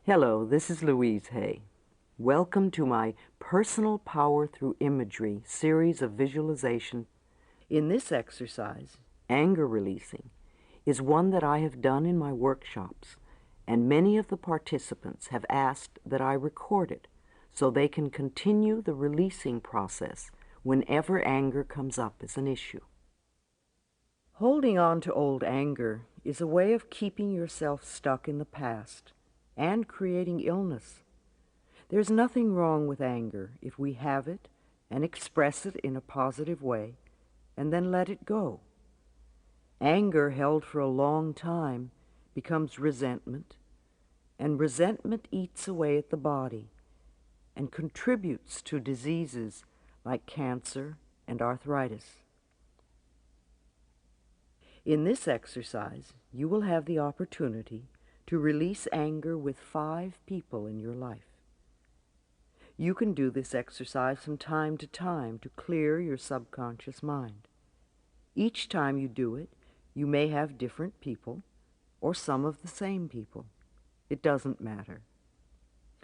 Hello, this is Louise Hay. Welcome to my Personal Power Through Imagery series of visualization. In this exercise, anger releasing is one that I have done in my workshops, and many of the participants have asked that I record it so they can continue the releasing process whenever anger comes up as an issue. Holding on to old anger is a way of keeping yourself stuck in the past and creating illness. There's nothing wrong with anger if we have it and express it in a positive way and then let it go. Anger held for a long time becomes resentment, and resentment eats away at the body and contributes to diseases like cancer and arthritis. In this exercise, you will have the opportunity to release anger with 5 people in your life. You can do this exercise from time to time to clear your subconscious mind. Each time you do it, you may have different people or some of the same people. It doesn't matter.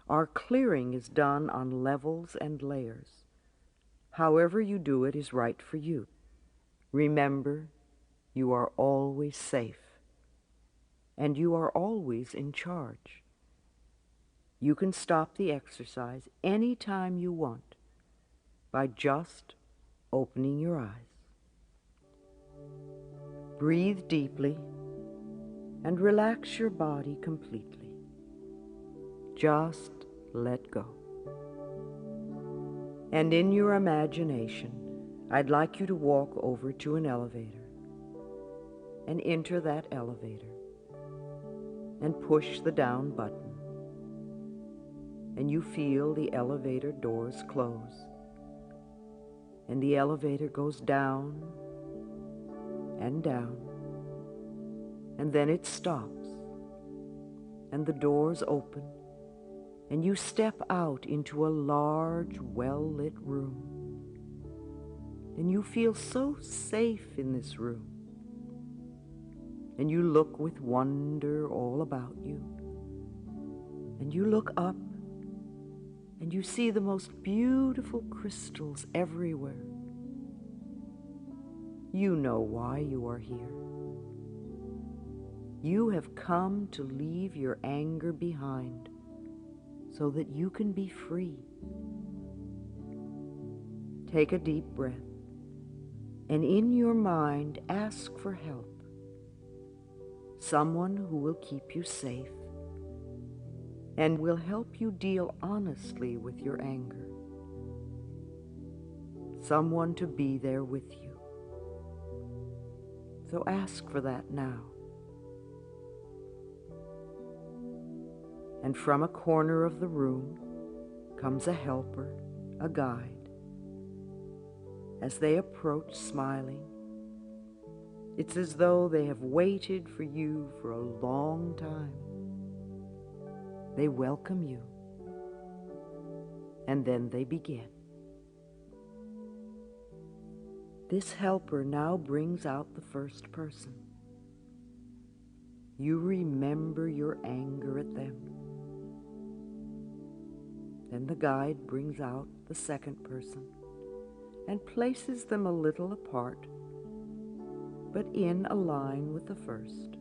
Our clearing is done on levels and layers. However you do it is right for you. Remember, you are always safe, and you are always in charge. You can stop the exercise any time you want by just opening your eyes. Breathe deeply and relax your body completely. Just let go. And in your imagination, I'd like you to walk over to an elevator and enter that elevator and push the down button. And you feel the elevator doors close, and the elevator goes down and down, and then it stops, and the doors open, and you step out into a large, well-lit room. And you feel so safe in this room. And you look with wonder all about you. And you look up, and you see the most beautiful crystals everywhere. You know why you are here. You have come to leave your anger behind so that you can be free. Take a deep breath, and in your mind ask for help. Someone who will keep you safe and will help you deal honestly with your anger. Someone to be there with you. So ask for that now. And from a corner of the room comes a helper, a guide. As they approach smiling, it's as though they have waited for you for a long time. They welcome you, and then they begin. This helper now brings out the first person. You remember your anger at them. Then the guide brings out the second person and places them a little apart, but in a line with the first.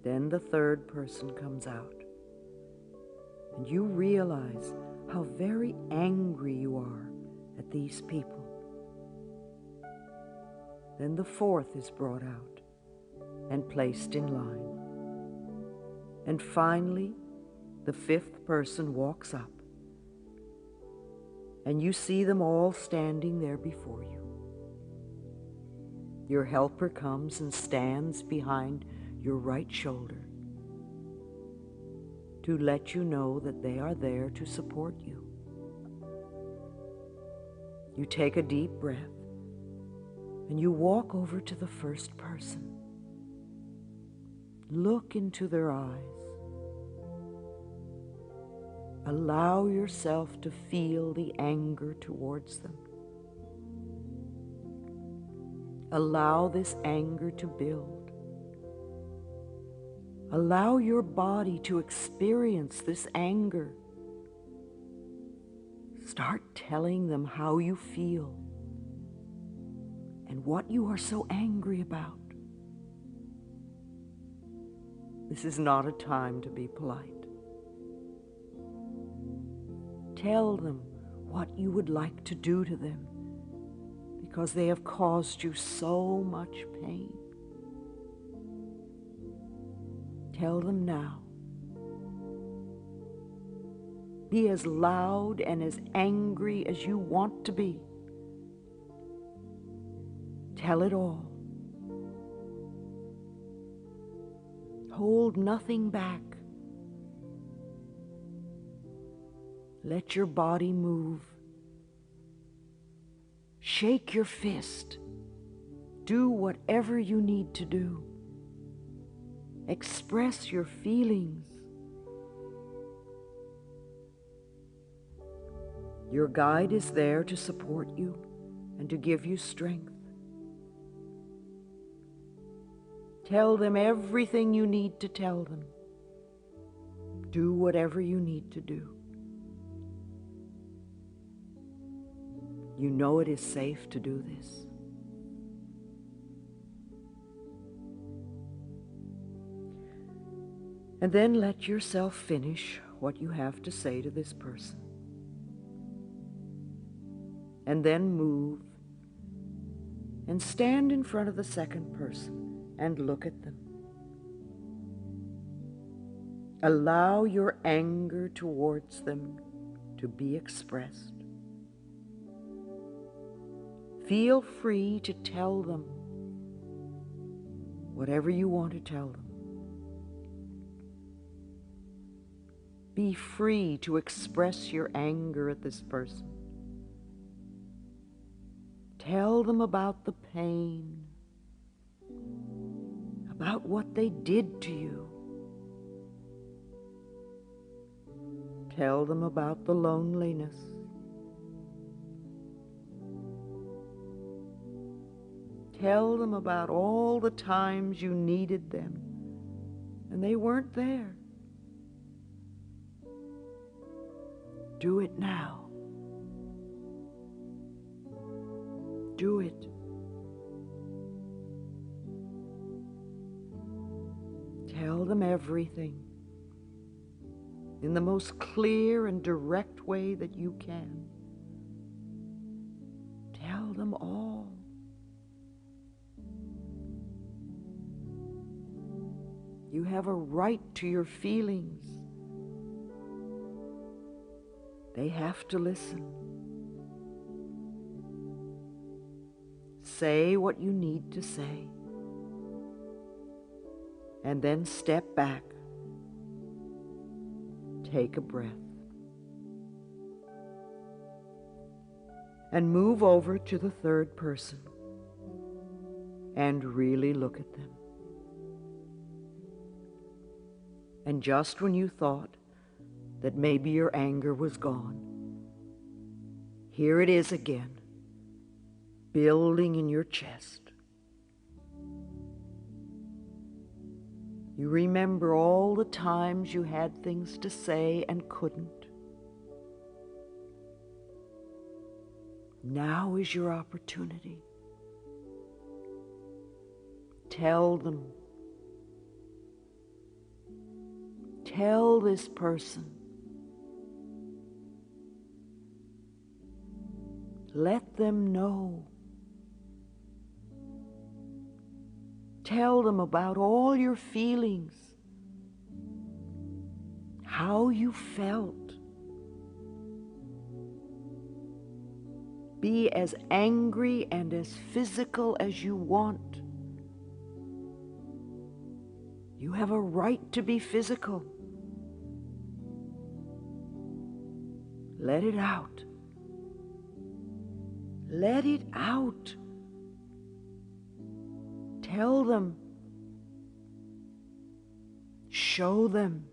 Then the third person comes out, and you realize how very angry you are at these people. Then the fourth is brought out and placed in line. And finally, the fifth person walks up, and you see them all standing there before you. Your helper comes and stands behind your right shoulder to let you know that they are there to support you. You take a deep breath and you walk over to the first person. Look into their eyes. Allow yourself to feel the anger towards them. Allow this anger to build. Allow your body to experience this anger. Start telling them how you feel and what you are so angry about. This is not a time to be polite. Tell them what you would like to do to them because they have caused you so much pain. Tell them now. Be as loud and as angry as you want to be. Tell it all. Hold nothing back. Let your body move. Shake your fist. Do whatever you need to do. Express your feelings. Your guide is there to support you and to give you strength. Tell them everything you need to tell them. Do whatever you need to do. You know it is safe to do this. And then let yourself finish what you have to say to this person. And then move and stand in front of the second person and look at them. Allow your anger towards them to be expressed. Feel free to tell them whatever you want to tell them. Be free to express your anger at this person. Tell them about the pain, about what they did to you. Tell them about the loneliness. Tell them about all the times you needed them and they weren't there. Do it now. Do it. Tell them everything in the most clear and direct way that you can. Tell them all. You have a right to your feelings. They have to listen. Say what you need to say. And then step back. Take a breath. And move over to the third person and really look at them. And just when you thought that maybe your anger was gone, here it is again, building in your chest. You remember all the times you had things to say and couldn't. Now is your opportunity. Tell them. Tell this person. Let them know. Tell them about all your feelings, how you felt. Be as angry and as physical as you want. You have a right to be physical. Let it out. Let it out. Tell them. Show them.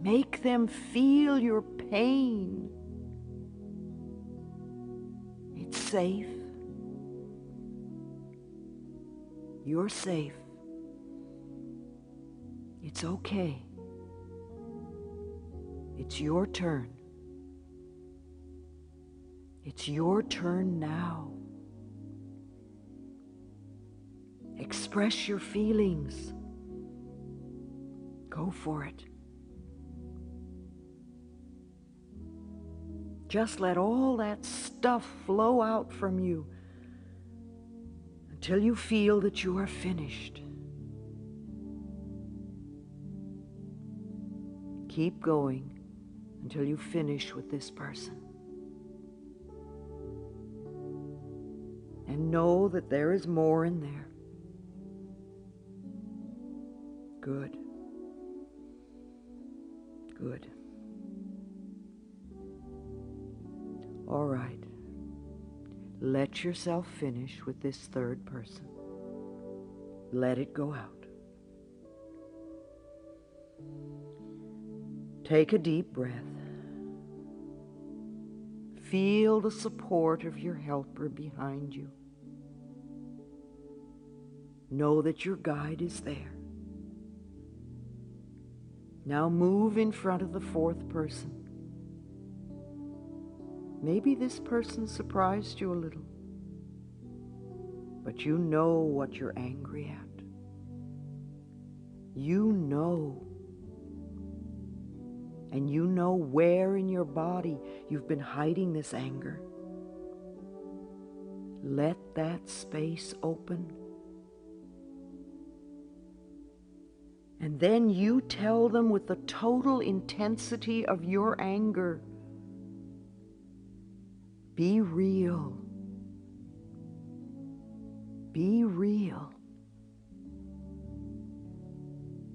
Make them feel your pain. It's safe. You're safe. It's okay. It's your turn. It's your turn now. Express your feelings. Go for it. Just let all that stuff flow out from you until you feel that you are finished. Keep going until you finish with this person. And know that there is more in there. Good. Good. All right. Let yourself finish with this third person. Let it go out. Take a deep breath. Feel the support of your helper behind you. Know that your guide is there. Now move in front of the fourth person. Maybe this person surprised you a little, but you know what you're angry at. You know. And you know where in your body you've been hiding this anger. Let that space open. And then you tell them with the total intensity of your anger, be real. Be real.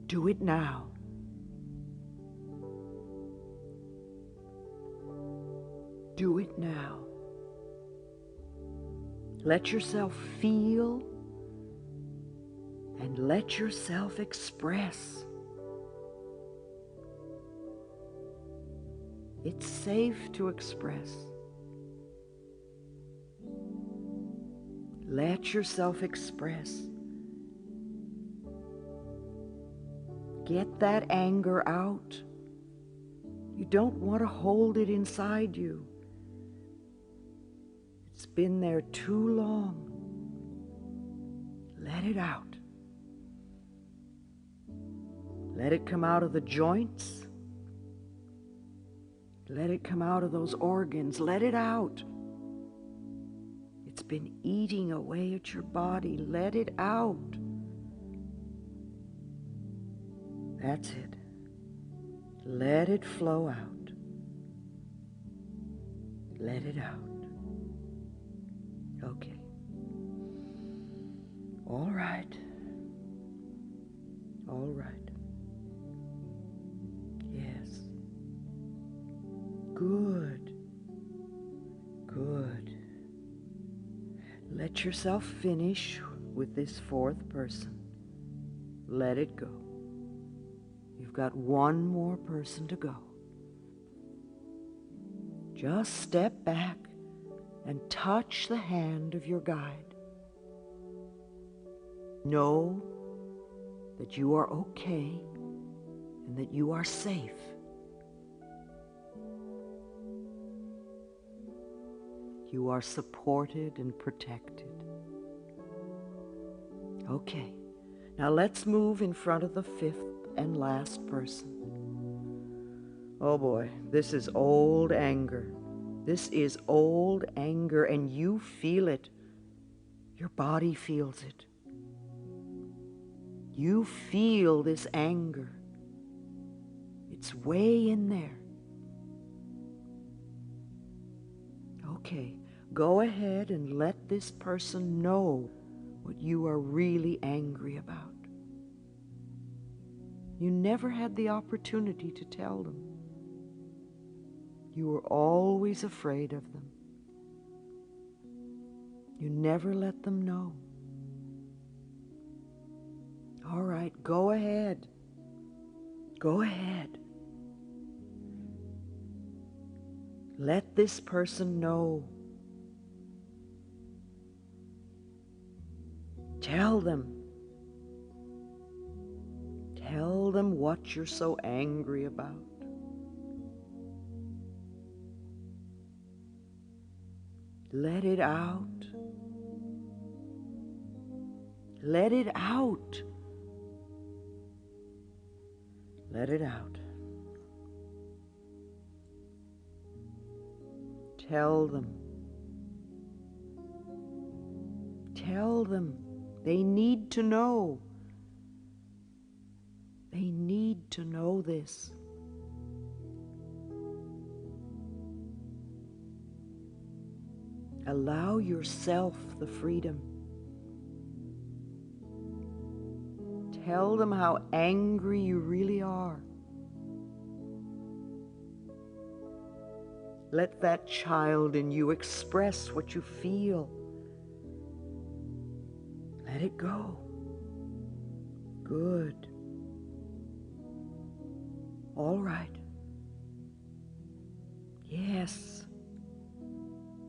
Do it now. Do it now. Let yourself feel and let yourself express. It's safe to express. Let yourself express. Get that anger out. You don't want to hold it inside you. It's been there too long. Let it out. Let it come out of the joints. Let it come out of those organs. Let it out. It's been eating away at your body. Let it out. That's it. Let it flow out. Let it out. Okay. All right. All right. Yes. Good. Good. Let yourself finish with this fourth person. Let it go. You've got one more person to go. Just step back and touch the hand of your guide. Know that you are okay and that you are safe. You are supported and protected. Okay, now let's move in front of the fifth and last person. Oh boy, this is old anger. This is old anger, and you feel it. Your body feels it. You feel this anger. It's way in there. Okay, go ahead and let this person know what you are really angry about. You never had the opportunity to tell them. You were always afraid of them. You never let them know. All right, go ahead. Go ahead. Let this person know. Tell them. Tell Tell them what you're so angry about. Let it out. Let it out. Let it out. Tell them. Tell them. They need to know. They need to know this. Allow yourself the freedom. Tell them how angry you really are. Let that child in you express what you feel. Let it go. Good. All right. Yes.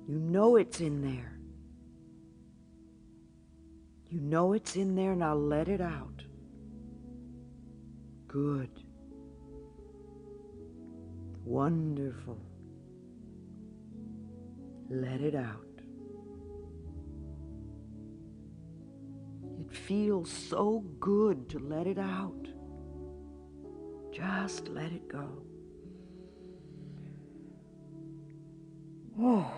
You know it's in there. You know it's in there. Now let it out. Good. Wonderful. Let it out. It feels so good to let it out. Just let it go. Oh,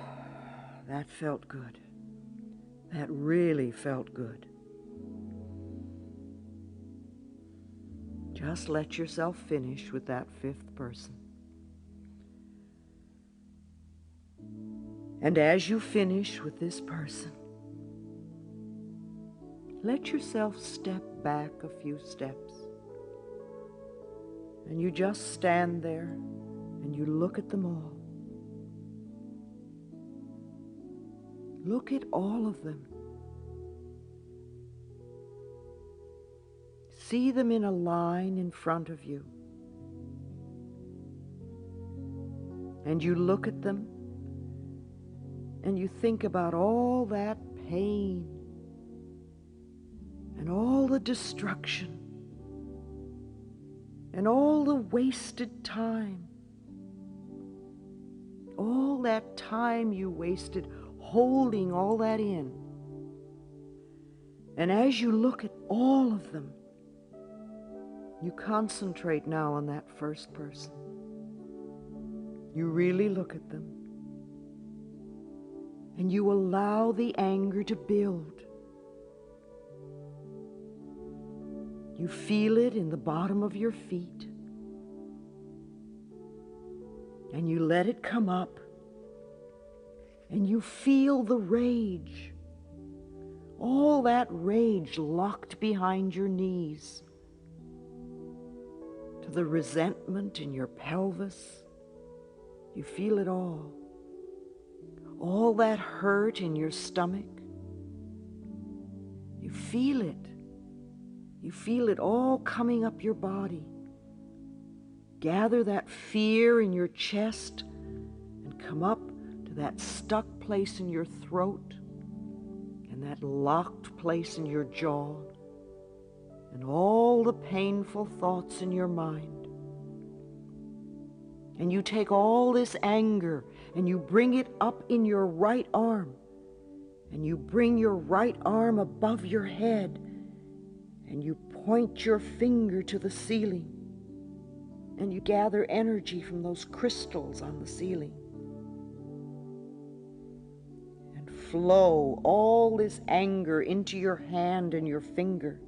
that felt good. That really felt good. Just let yourself finish with that fifth person. And as you finish with this person, let yourself step back a few steps. And you just stand there and you look at them all. Look at all of them. See them in a line in front of you. And you look at them and you think about all that pain and all the destruction and all the wasted time. All that time you wasted holding all that in. And as you look at all of them, you concentrate now on that first person. You really look at them. And you allow the anger to build. You feel it in the bottom of your feet. And you let it come up. And you feel the rage. All that rage locked behind your knees. To the resentment in your pelvis. You feel it all. All that hurt in your stomach. You feel it. You feel it all coming up your body. Gather that fear in your chest and come up to that stuck place in your throat and that locked place in your jaw and all the painful thoughts in your mind. And you take all this anger and you bring it up in your right arm. And you bring your right arm above your head. And you point your finger to the ceiling. And you gather energy from those crystals on the ceiling. And flow all this anger into your hand and your finger.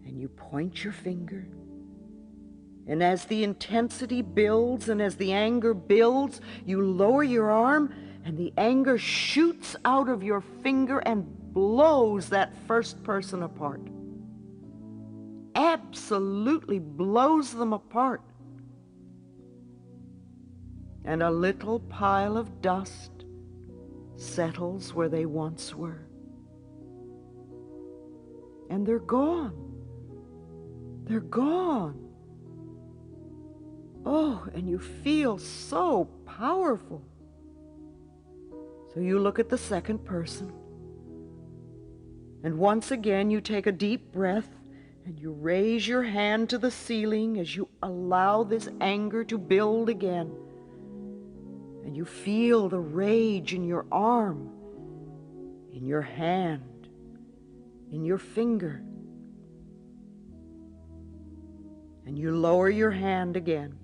And you point your finger. And as the intensity builds and as the anger builds, you lower your arm and the anger shoots out of your finger and blows that first person apart. Absolutely blows them apart. And a little pile of dust settles where they once were. And they're gone. They're gone. Oh, and you feel so powerful. So you look at the second person. And once again, you take a deep breath And you raise your hand to the ceiling as you allow this anger to build again. And you feel the rage in your arm, in your hand, in your finger. And you lower your hand again.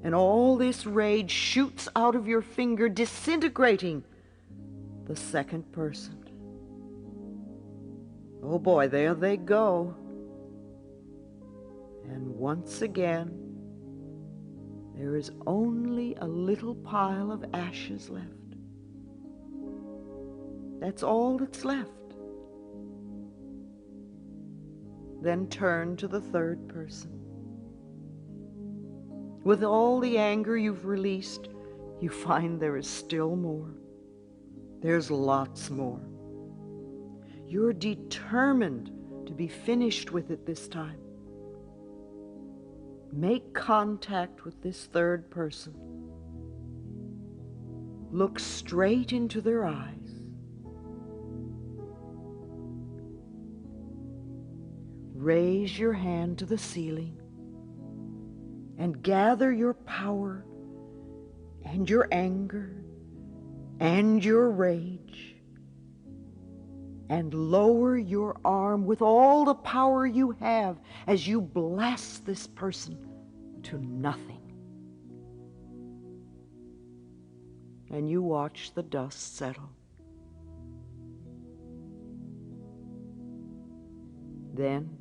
And all this rage shoots out of your finger, disintegrating the second person. Oh boy, there they go. And once again, there is only a little pile of ashes left. That's all that's left. Then turn to the third person. With all the anger you've released, you find there is still more. There's lots more. You're determined to be finished with it this time. Make contact with this third person. Look straight into their eyes. Raise your hand to the ceiling and gather your power and your anger and your rage and lower your arm with all the power you have as you blast this person to nothing. And you watch the dust settle. Then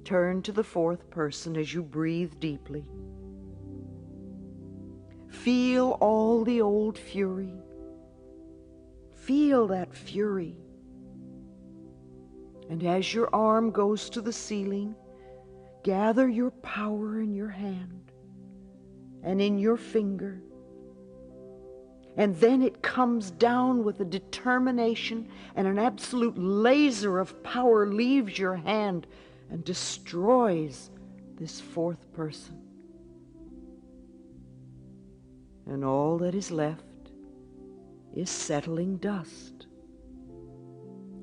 turn to the fourth person as you breathe deeply. Feel all the old fury. Feel that fury. And as your arm goes to the ceiling, gather your power in your hand and in your finger. And then it comes down with a determination, and an absolute laser of power leaves your hand and destroys this fourth person. And all that is left is settling dust.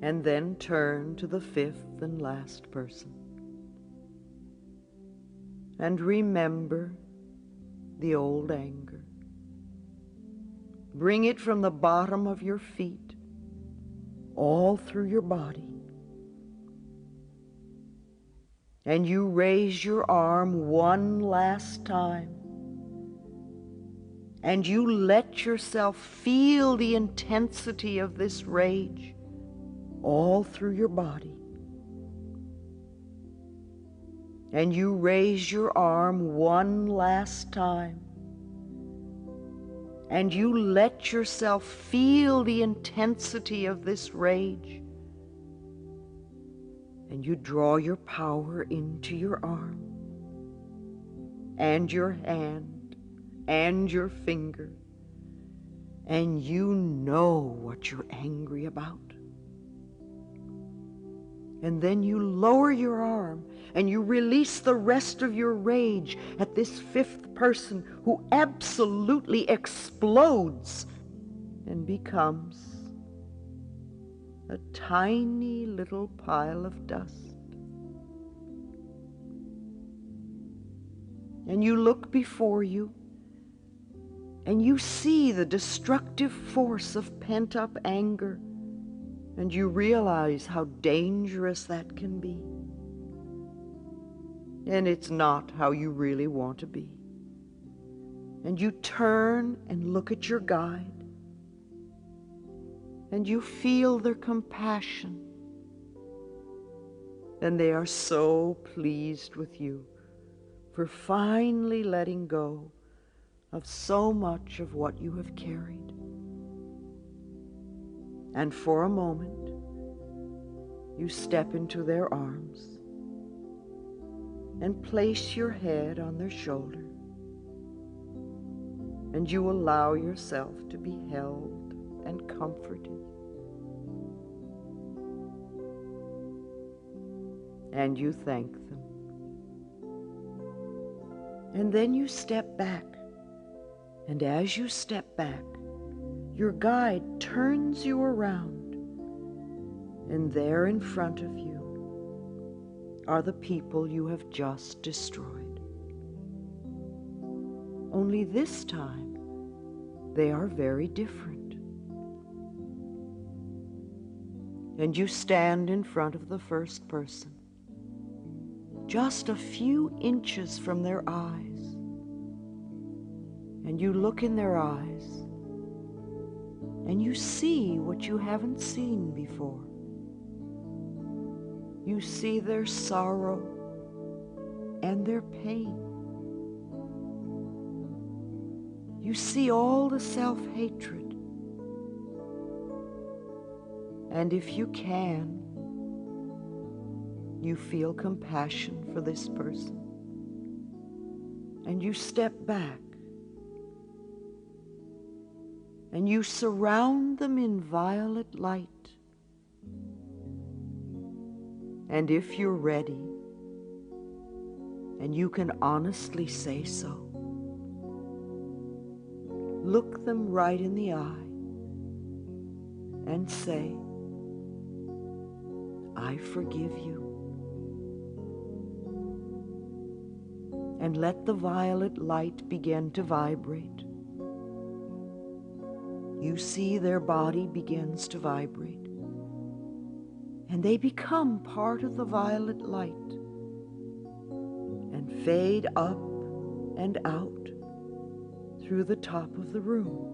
And then turn to the fifth and last person. And remember the old anger. Bring it from the bottom of your feet, all through your body. And you raise your arm one last time. And you let yourself feel the intensity of this rage all through your body. And you raise your arm one last time. And you let yourself feel the intensity of this rage. And you draw your power into your arm and your hand and your finger, and you know what you're angry about. And then you lower your arm and you release the rest of your rage at this fifth person who absolutely explodes and becomes a tiny little pile of dust. And you look before you and you see the destructive force of pent-up anger, and you realize how dangerous that can be. And it's not how you really want to be. And you turn and look at your guide, and you feel their compassion, and they are so pleased with you for finally letting go of so much of what you have carried. And for a moment, you step into their arms and place your head on their shoulder, and you allow yourself to be held and comforted. And you thank them. And then you step back. And as you step back, your guide turns you around, and there in front of you are the people you have just destroyed. Only this time, they are very different. And you stand in front of the first person, just a few inches from their eyes, and you look in their eyes, and you see what you haven't seen before. You see their sorrow and their pain. You see all the self-hatred. And if you can, you feel compassion for this person. And you step back. And you surround them in violet light. And if you're ready, and you can honestly say so, look them right in the eye and say, I forgive you. And let the violet light begin to vibrate. You see their body begins to vibrate. And they become part of the violet light and fade up and out through the top of the room.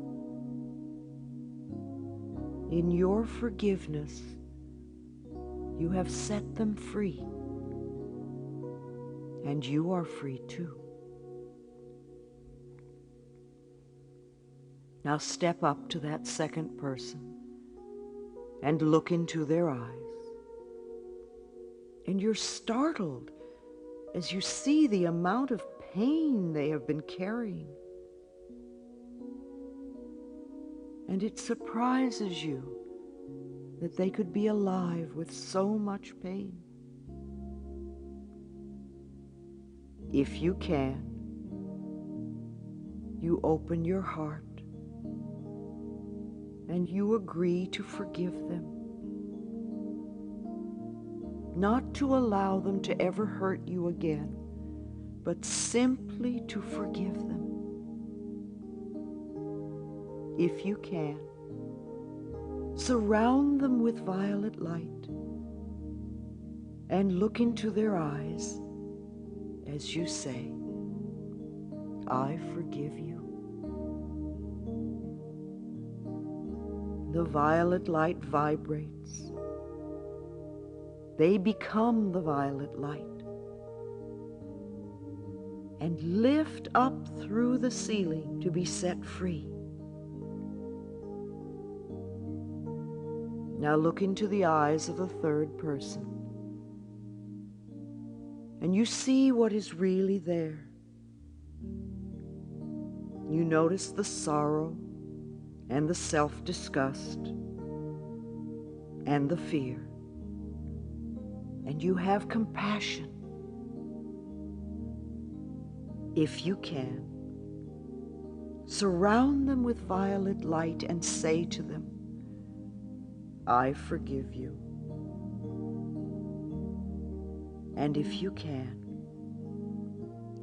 In your forgiveness, you have set them free, and you are free too. Now step up to that second person and look into their eyes. And you're startled as you see the amount of pain they have been carrying. And it surprises you that they could be alive with so much pain. If you can, you open your heart and you agree to forgive them. Not to allow them to ever hurt you again, but simply to forgive them. If you can, surround them with violet light and look into their eyes as you say, I forgive you. The violet light vibrates. They become the violet light and lift up through the ceiling to be set free. Now look into the eyes of the third person, and you see what is really there. You notice the sorrow and the self-disgust and the fear. And you have compassion. If you can, surround them with violet light and say to them, I forgive you. And if you can,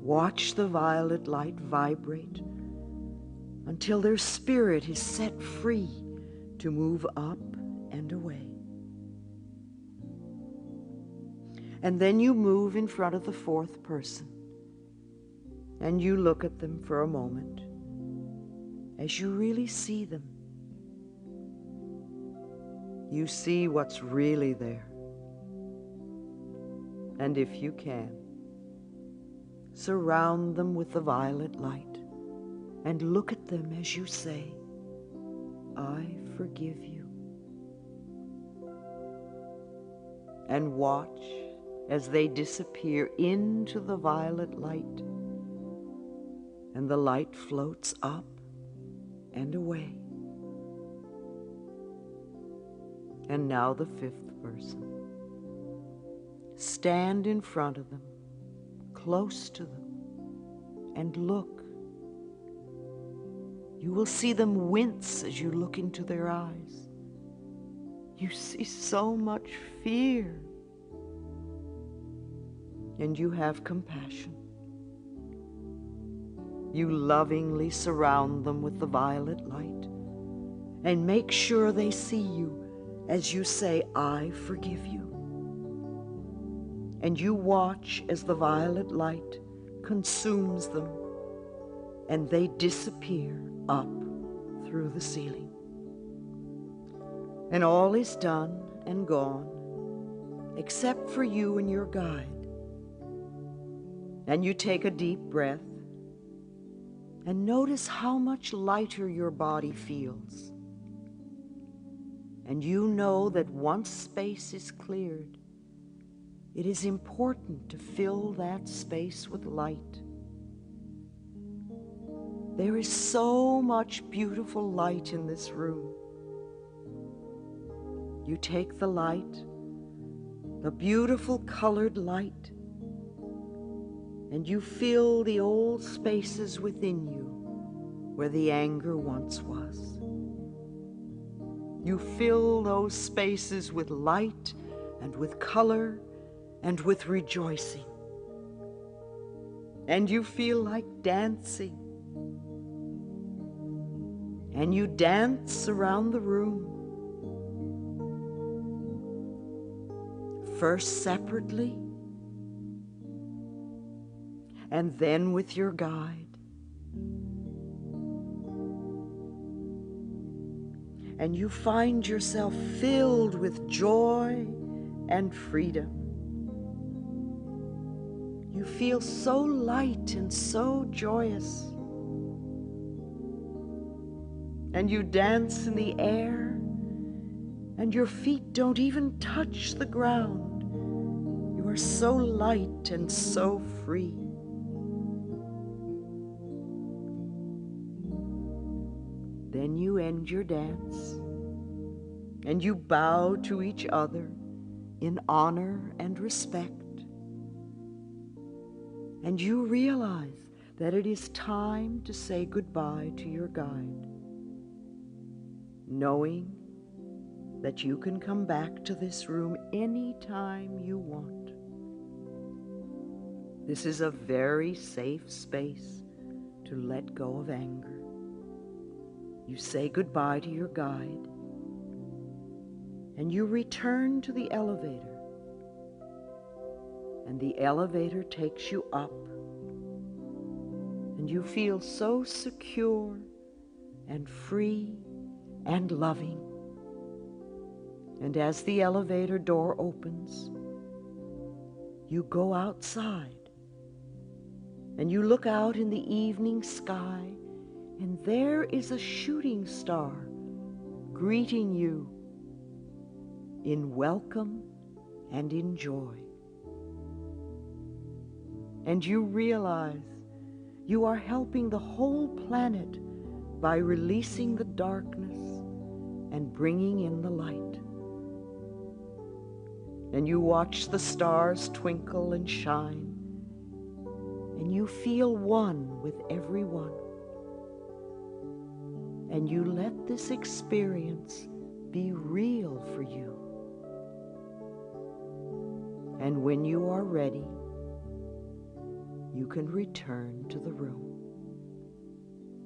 watch the violet light vibrate until their spirit is set free to move up and away. And then you move in front of the fourth person, and you look at them for a moment as you really see them. You see what's really there. And if you can, surround them with the violet light and look at them as you say, I forgive you. And watch as they disappear into the violet light, and the light floats up and away. And now the fifth person. Stand in front of them, close to them, and look. You will see them wince as you look into their eyes. You see so much fear. and you have compassion. You lovingly surround them with the violet light and make sure they see you as you say, "I forgive you." And you watch as the violet light consumes them and they disappear up through the ceiling. And all is done and gone except for you and your guide. And you take a deep breath and notice how much lighter your body feels. And you know that once space is cleared, it is important to fill that space with light. There is so much beautiful light in this room. You take the light, the beautiful colored light, and you fill the old spaces within you where the anger once was. You fill those spaces with light and with color and with rejoicing. And you feel like dancing. And you dance around the room. First separately, and then with your guide. And you find yourself filled with joy and freedom. You feel so light and so joyous. And you dance in the air, and your feet don't even touch the ground. You are so light and so free. Then you end your dance, and you bow to each other in honor and respect. And you realize that it is time to say goodbye to your guide, knowing that you can come back to this room anytime you want. This is a very safe space to let go of anger. You say goodbye to your guide, and you return to the elevator. And the elevator takes you up, and you feel so secure and free and loving. And as the elevator door opens, you go outside, and you look out in the evening sky, and there is a shooting star greeting you in welcome and in joy. And you realize you are helping the whole planet by releasing the darkness and bringing in the light. And you watch the stars twinkle and shine, and you feel one with everyone. And you let this experience be real for you. And when you are ready, you can return to the room.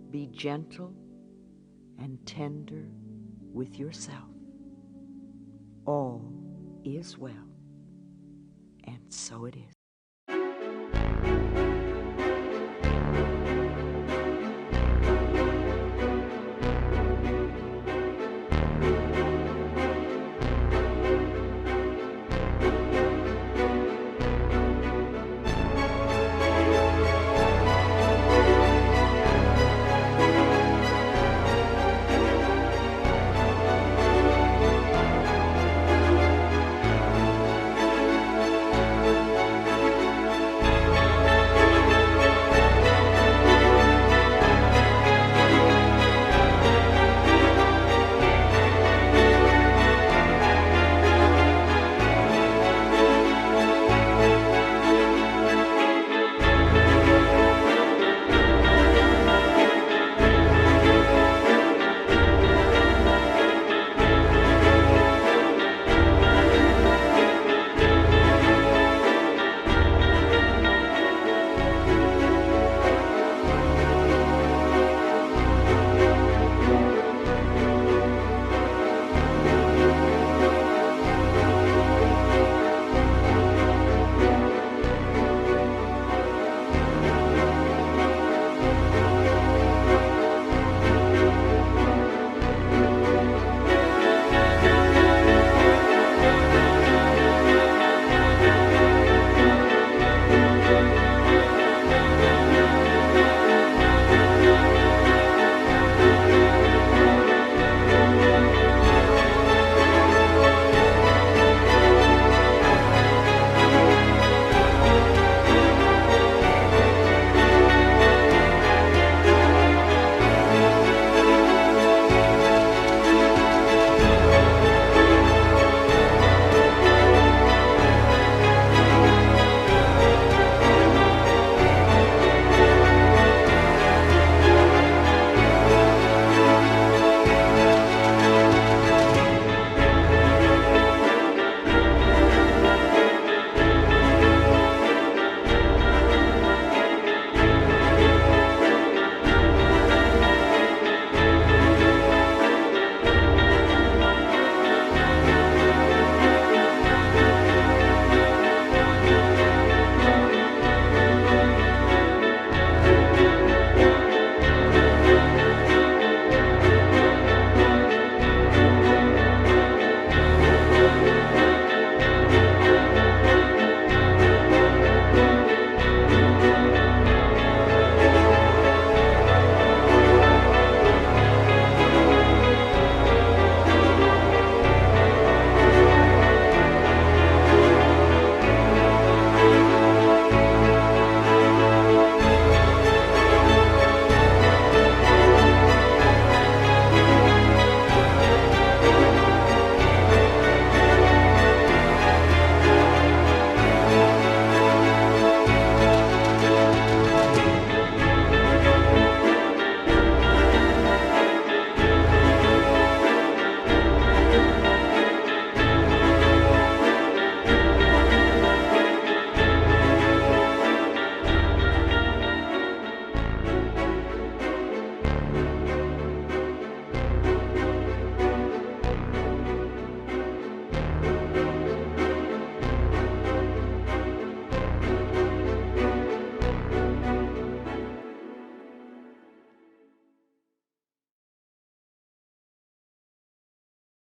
Be gentle and tender with yourself. All is well, and so it is.